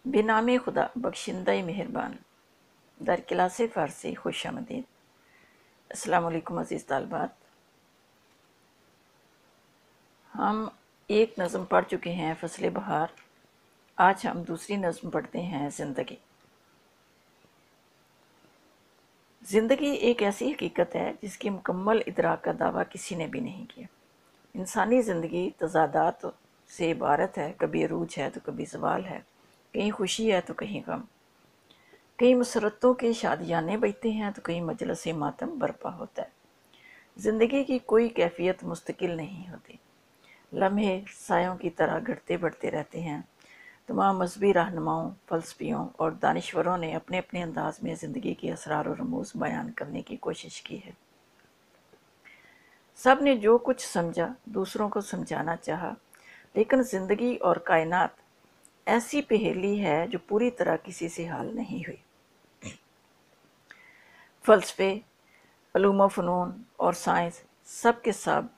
बेनाम खुदा बख्शिंदा मेहरबान दर क्लास फ़ारसी खुश आमदीद। अस्सलाम वालेकुम अज़ीज़ तालबात। हम एक नज़म पढ़ चुके हैं फ़सल बहार। आज हम दूसरी नज़म पढ़ते हैं ज़िंदगी। ज़िंदगी एक ऐसी हकीकत है जिसकी मुकम्मल इदराक का दावा किसी ने भी नहीं किया। इंसानी ज़िंदगी तज़ादात से इबारत है, कभी अरूज है तो कभी ज़वाल है, कहीं खुशी है तो कहीं गम, कई मसरतों के शादियाने बजते हैं तो कहीं मजलिस मातम बरपा होता है। ज़िंदगी की कोई कैफियत मुस्तकिल नहीं होती। लम्हे सायों की तरह घटते बढ़ते रहते हैं। तमाम मजहबी रहनुमाओं, फ़लसफ़ियों और दानिश्वरों ने अपने अपने अंदाज में ज़िंदगी के असरार और रमूज़ बयान करने की कोशिश की है। सब ने जो कुछ समझा दूसरों को समझाना चाहा, लेकिन ज़िंदगी और कायनात ऐसी पहेली है जो पूरी तरह किसी से हल नहीं हुई। फ़लसफ़े, उलूम फ़नून और साइंस सब के सब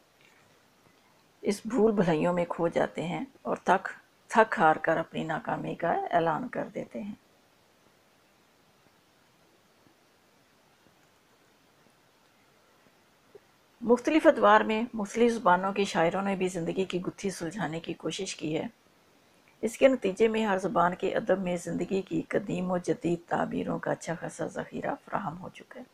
इस भूल भलाइयों में खो जाते हैं और थक हार कर अपनी नाकामी का ऐलान कर देते हैं। मुख्तलिफ अदवार में मुख्तलिफ ज़ुबानों के शायरों ने भी ज़िंदगी की गुत्थी सुलझाने की कोशिश की है। इसके नतीजे में हर ज़ुबान के अदब में ज़िंदगी की कदीम व जदीद ताबीरों का अच्छा खासा ज़ख़ीरा फ़राहम हो चुका है।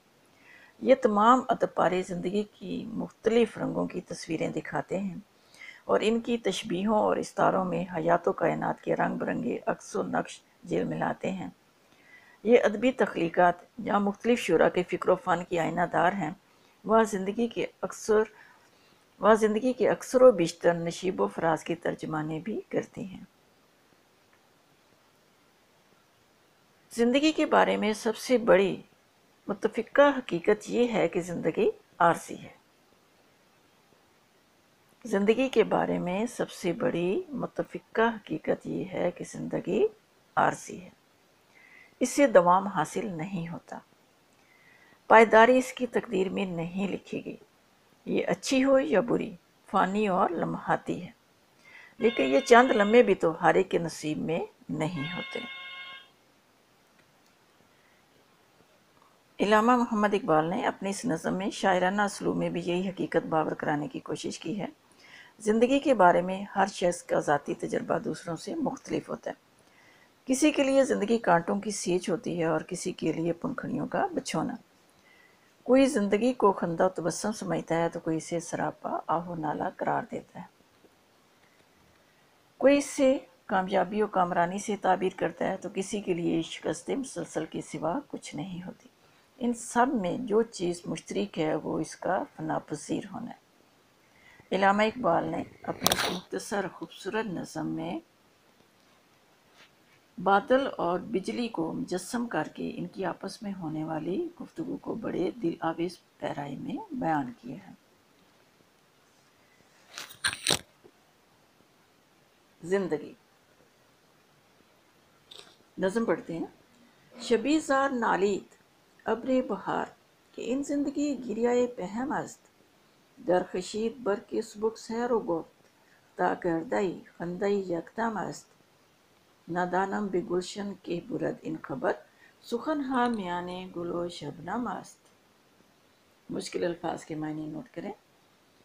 ये तमाम अदब पारे ज़िंदगी की मुख्तलिफ रंगों की तस्वीरें दिखाते हैं और इनकी तशबीहों और इस्तारों में हयात व कायनात के रंग बिरंगे अक्स व नक्श झिल मिलाते हैं। ये अदबी तख्लीक़ात जहाँ मुख्तलिफ शुरा के फ़िक्र फ़न की आइनादार हैं, वह ज़िंदगी के अक्सर व बिश्तर नशीब व फराज की तर्जमानी भी करती हैं। ज़िंदगी के बारे में सबसे बड़ी मुत्तफ़िक़ा हकीकत ये है कि ज़िंदगी आरज़ी है। ज़िंदगी के बारे में सबसे बड़ी मुत्तफ़िक़ा हकीकत ये है कि ज़िंदगी आरज़ी है, इससे दवाम हासिल नहीं होता। पायदारी इसकी तकदीर में नहीं लिखी गई। ये अच्छी हो या बुरी, फ़ानी और लम्हाती है, लेकिन ये चंद लम्हे भी तो हर एक के नसीब में नहीं होते। इल्लामा मोहम्मद इकबाल ने अपनी इस नज़म में शायराना असलूब में भी यही हकीकत बावर कराने की कोशिश की है। ज़िंदगी के बारे में हर शख्स का ज़ाती तजर्बा दूसरों से मुख्तलिफ होता है। किसी के लिए ज़िंदगी कांटों की सींच होती है और किसी के लिए पंखुड़ियों का बिछोना। कोई ज़िंदगी को खंदा तबस्सुम समझता है तो कोई इसे सरापा आहो नाला करार देता है। कोई इससे कामयाबी और कामरानी से ताबीर करता है तो किसी के लिए शिकस्त मुसलसल के सिवा कुछ नहीं होती। इन सब में जो चीज़ मुश्तरक है वो इसका फनापज़ीर होना है। इल्लामा इकबाल ने अपनी इस मुख्तसर खूबसूरत नज़म में बादल और बिजली को मुजस्सम करके इनकी आपस में होने वाली गुफ्तगू को बड़े दिल आवेज़ पैराई में बयान किया है। ज़िंदगी नज़म पढ़ते हैं। शबीज़ार नालीत अब्रे बहार कि इन ज़िंदगी गिरियाए पहम अस्त, दर खशीद बर के सुबुक सैर व गोफ्त ता गर्दाई खंदाई यकदम अस्त, नादानम बेगुलशन के बुरद इन खबर सुखन हा मियाने गुलो शबनम अस्त। मुश्किल अल्फाज के मायने नोट करें।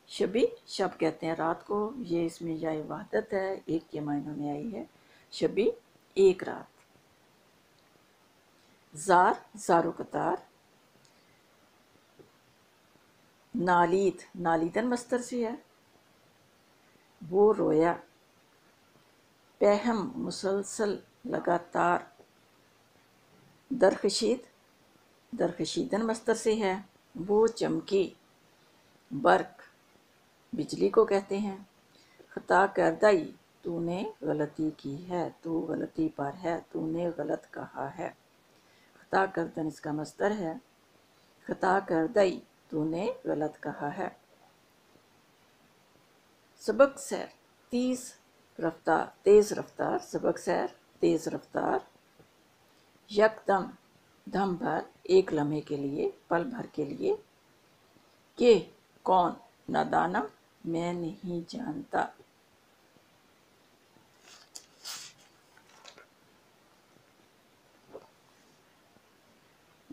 शबी शब कहते हैं रात को, ये इसमें या वहदत है, एक के मायनों में आई है। शबी एक रात। ज़ार ज़ारो कतार। नालीद नालीदन मस्तर से है, वो रोया। पहम मुसलसल लगातार। दरखशीद दरखशीदन मस्तर से है, वो चमकी। बर्क बिजली को कहते हैं। खता करदाई तूने गलती की है, तू गलती पर है, तूने गलत कहा है। खता करदन इसका मस्तर है। खता करदाई तूने गलत कहा है। सबक सैर तेज़ रफ्तार। सबक सैर तेज़ रफ्तार। यकदम दम भर एक लम्हे के लिए, पल भर के लिए। के कौन नादानम मैं नहीं जानता।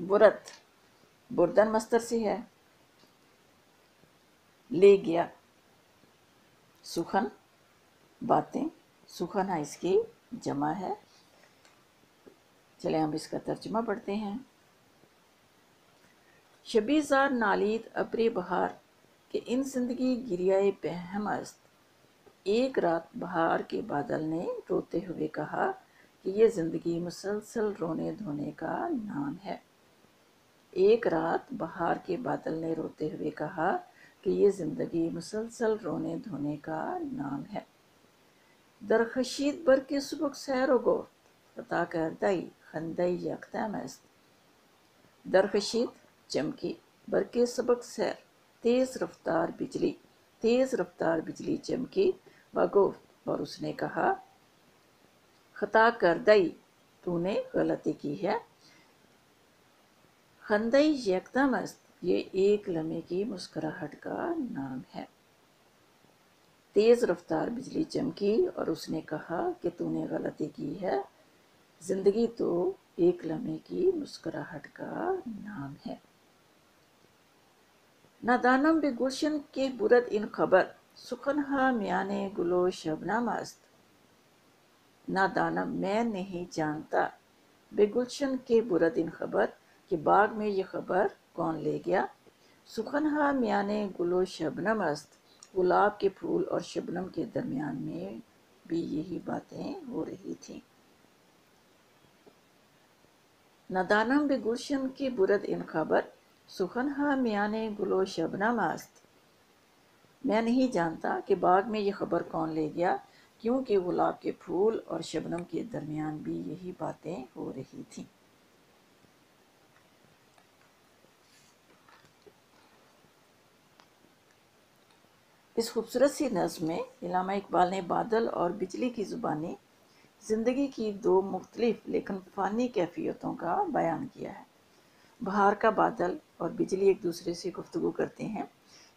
برت بردن مصدر سے ہے، لے گیا، سخن باتیں، سخن ہے اس کی جمع ہے۔ چلیں ہم اس کا ترجمہ پڑھتے ہیں۔ شبی زار نالید ابر بہار کہ ان زندگی گریائے بہم است۔ ایک رات بہار کے بادل نے روتے ہوئے کہا کہ یہ زندگی مسلسل رونے دھونے کا نام ہے۔ ایک رات بہار کے بادل نے روتے ہوئے کہا کہ یہ زندگی مسلسل رونے دھونے کا نام ہے۔ درخشید بر کے سبک سیر و گفت عطا کردئی خندئی یکدم است۔ درخشید چمکی، برقِ سبک سیر تیز رفتار بجلی چمکی، و گفت اور اس نے کہا خطا کردئی تو نے غلطی کی ہے، خندئی یکدم است یہ ایک لمحے کی مسکراہٹ کا نام ہے۔ تیز رفتار بجلی چمکی اور اس نے کہا کہ تو نے غلطی کی ہے، زندگی تو ایک لمحے کی مسکراہٹ کا نام ہے۔ نادانم بے گلشن کے برد ان خبر سخنہا میانے گلو شبنم است۔ نادانم میں نہیں جانتا، بے گلشن کے برد ان خبر کہ باغ میں یہ خبر کون لے گیا، سخنہا میانے گلو شبنم است گلاب کے پھول اور شبنم کے درمیان میں بھی یہی باتیں ہو رہی تھیں۔ نادانم بے گلشن کے برد ان خبر سخنہا میانے گلو شبنم است۔ میں نہیں جانتا کہ باغ میں یہ خبر کون لے گیا، کیونکہ گلاب کے پھول اور شبنم کے درمیان بھی یہی باتیں ہو رہی تھیں۔ اس خوبصورت سی نظم میں علامہ اقبال نے بادل اور بجلی کی زبانی زندگی کی دو مختلف لیکن فانی کیفیتوں کا بیان کیا ہے۔ بہار کا بادل اور بجلی ایک دوسرے سے گفتگو کرتے ہیں۔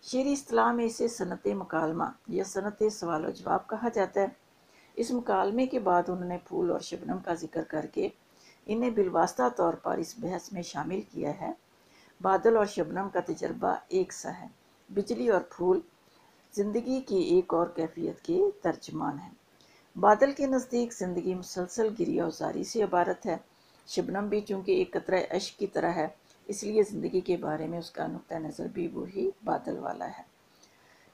شعری اصطلاح میں اسے صنعت مکالمہ یا صنعت سوال و جواب کہا جاتا ہے۔ اس مکالمے کے بعد انہوں نے پھول اور شبنم کا ذکر کر کے انہیں بالواسطہ طور پر اس بحث میں شامل کیا ہے۔ بادل اور شبنم کا تجربہ ایک سا ہے۔ بجلی اور پھول زندگی کی ایک اور کیفیت کے ترجمان ہیں۔ بادل کے نزدیک زندگی مسلسل گریہ وزاری سے عبارت ہے۔ شبنم بھی چونکہ ایک قطرہ اشک کی طرح ہے، اس لیے زندگی کے بارے میں اس کا نقطہ نظر بھی وہی بادل والا ہے۔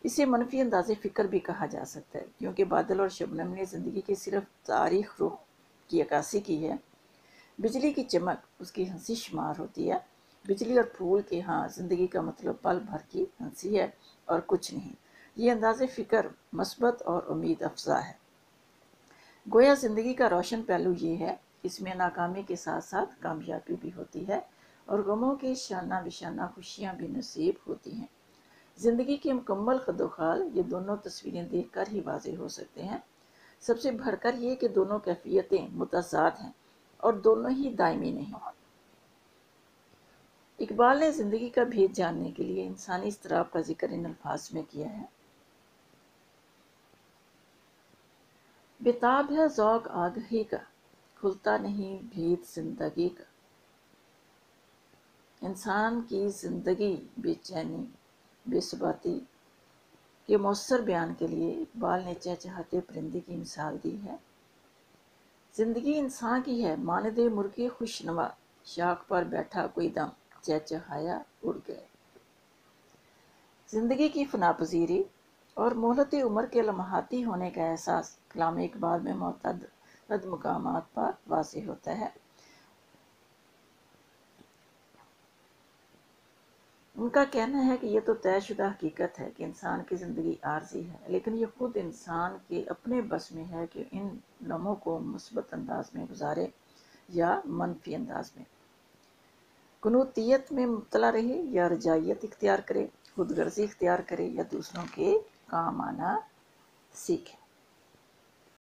اسے منفی انداز فکر بھی کہا جا سکتا ہے، کیونکہ بادل اور شبنم نے زندگی کی صرف تاریخ رخ کی عکاسی کی ہے۔ بجلی کی چمک اس کی ہنسی شمار ہوتی ہے۔ بجلی اور پھول کے ہاں زندگی کا مطلب پل بھر کی ہنسی ہے اور کچھ نہیں۔ یہ انداز فکر مثبت اور امید افزا ہے۔ گویا زندگی کا روشن پہلو یہ ہے، اس میں ناکامی کے ساتھ ساتھ کامیابی بھی ہوتی ہے اور غموں کے شانہ بشانہ خوشیاں بھی نصیب ہوتی ہیں۔ زندگی کے مکمل خد و خال یہ دونوں تصویریں دیکھ کر ہی واضح ہو سکتے ہیں۔ سب سے بڑھ کر یہ کہ دونوں کیفیتیں متضاد ہیں اور دونوں ہی دائمی نہیں۔ اقبال نے زندگی کا بھید جاننے کے لیے انسانی اضطراب کا ذکر ان الفاظ میں کیا ہے۔ بےتاب ہے ذوق آگہی کا، کھلتا نہیں بھید زندگی کا۔ انسان کی زندگی بے چینی، بے ثباتی کے مؤثر بیان کے لیے اقبال نے چہچہاتے پرندے کی مثال دی ہے۔ زندگی انسان کی ہے مانند مرغِ خوش نوا، شاخ پر بیٹھا کوئی دم چہچہایا اڑ گئے۔ زندگی کی فنا پذیری اور مہلت عمر کے لمحاتی ہونے کا احساس کلام اقبال میں متعدد مقامات پر واضح ہوتا ہے۔ ان کا کہنا ہے کہ یہ تو طے شدہ حقیقت ہے کہ انسان کی زندگی عارضی ہے، لیکن یہ خود انسان کے اپنے بس میں ہے کہ ان لمحوں کو مثبت انداز میں گزارے یا منفی انداز میں، قنوطیت میں مبتلا رہے یا رجائیت اختیار کرے، خود غرضی اختیار کرے یا دوسروں کے کام آنا سیکھے۔